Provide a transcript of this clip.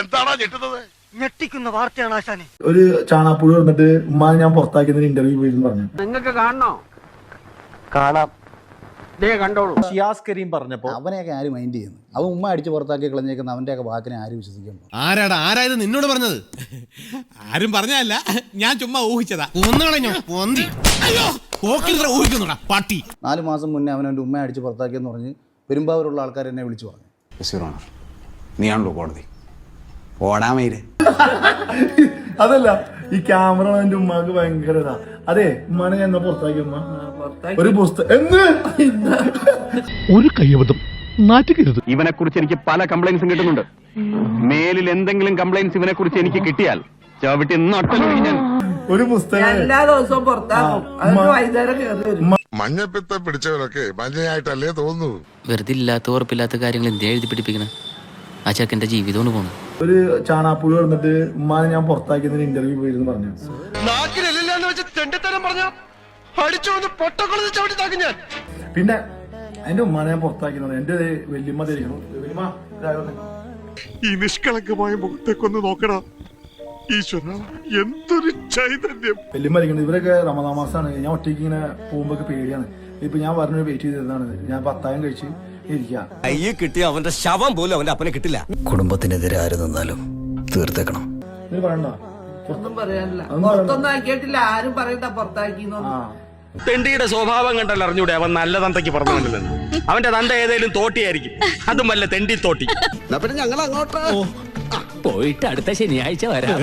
എന്താണോ ഞെട്ടുന്നത്? ഞെട്ടിക്കുന്ന വാർത്തയാണ് ആശാനെ. ഒരു ചാണാപ്പുഴ വന്നിട്ട് ഉമ്മാനെ ഞാൻ പുറത്താക്കിയതിന് ഇന്റർവ്യൂ പോയിരുന്നു പറഞ്ഞു. നിങ്ങൾക്ക് കാണണോ? കാണാം. കണ്ടോളൂ. ഷിയാസ് കരീം പറഞ്ഞപ്പോ അവനെയൊക്കെ ആര് മൈൻഡ് ചെയ്യുന്നു? അവൻ ഉമ്മ അടിച്ച് പുറത്താക്കി കളഞ്ഞേക്കുന്ന അവന്റെയൊക്കെ വാക്കിനെ ആര് വിശ്വസിക്കുന്നു? ആരായത് നിന്നോട് പറഞ്ഞത്? ആരും പറഞ്ഞല്ല, ഞാൻ ചുമ്മാ ഊഹിച്ചതാ. ഊഹിക്കുന്നുടാ പട്ടി. 4 മാസം മുന്നേ അവൻ എൻ്റെ ഉമ്മയെ അടിച്ച് പുറത്താക്കിയെന്ന് പറഞ്ഞ് പെരുമ്പാവൂരുള്ള ആൾക്കാർ എന്നെ വിളിച്ചു പറഞ്ഞു, നീയാണല്ലോ കോടതി, ഓടാമയില്. അതല്ല, ഈ ക്യാമറ എന്റെ ഉമ്മാക്ക് ഭയങ്കര ഇതാ. അതെ, ഉമ്മാനെ ഞാൻ എന്നാ പുറത്താക്കി? ഉമ്മ ഒരു പുസ്തകം ഒരു കയ്യബദ്ധം നാറ്റുകരുത്. ഇവനെ കുറിച്ച് എനിക്ക് പല കംപ്ലൈൻസും കിട്ടുന്നുണ്ട്. മേലിൽ എന്തെങ്കിലും കംപ്ലൈൻസ് ഇവനെ കുറിച്ച് എനിക്ക് കിട്ടിയാൽ ചവിട്ടി നട്ടലൊഴിഞ്ഞാൽ ഒരു പുസ്തകം എല്ലാ ദിവസവും പുറത്താക്കും. മഞ്ഞപ്പിത്ത പിടിച്ചവരൊക്കെ മഞ്ഞയായിട്ടല്ലേ തോന്നുന്നു. വെറുതെ ഇല്ലാത്ത ഉറപ്പില്ലാത്ത കാര്യങ്ങൾ എന്തിനാ എഴുതി പിടിപ്പിക്കണ? ആ ചെക്കന്റെ ജീവിതമാണ് പോണത്. ഒരു ചാണാപ്പുഴ വന്നിട്ട് ഉമ്മാനെ ഞാൻ പുറത്താക്കിയതിന് ഇന്റർവ്യൂ പോയിരുന്നു പറഞ്ഞു. പിന്നെ എന്റെ ഉമ്മാനെ ഞാൻ പുറത്താക്കിയെന്ന് എന്റെ വല്യമ്മ തിരിക്കണം. ഈ നിഷ്കളങ്കമായ മുഖത്തേക്കൊന്ന് നോക്കടാ ഈശ്വര, എന്തൊരു ചൈതന്യം. വല്യമ്മ തിരിക്കണം. ഇവരൊക്കെ റമദാൻ മാസമാണ്. ഞാൻ ഒറ്റയ്ക്ക് ഇങ്ങനെ പോകുമ്പോ പേടിയാണ്. ഇപ്പൊ ഞാൻ പറഞ്ഞു വെയിറ്റ് ചെയ്തതാണ്. ഞാൻ 10 കഴിച്ച് ഇരിക്കാം. കയ്യിൽ കിട്ടിയ അവന്റെ ശവം പോലും അവന്റെ അപ്പനെ കിട്ടില്ല. കുടുംബത്തിനെതിരെ ആര് നിന്നാലും തീർത്തേക്കണം. നീ പറയണ്ട, ഒന്നും പറയാനില്ല. പുറത്തൊന്നും ആക്കിയിട്ടില്ല. ആരും പറയണ്ട പുറത്താക്കി. തെണ്ടിയുടെ സ്വഭാവം കണ്ടല്ലോ അറിഞ്ഞൂടെ അവൻ നല്ല തന്തയ്ക്ക് പറഞ്ഞു കണ്ടില്ലെന്ന്. അവന്റെ തന്ത ഏതേലും തോട്ടിയായിരിക്കും, അതും വല്ല തെണ്ടി തോട്ടി. പിന്നെ ഞങ്ങൾ അങ്ങോട്ട് പോയിട്ട് അടുത്ത ശനിയാഴ്ച വരാം.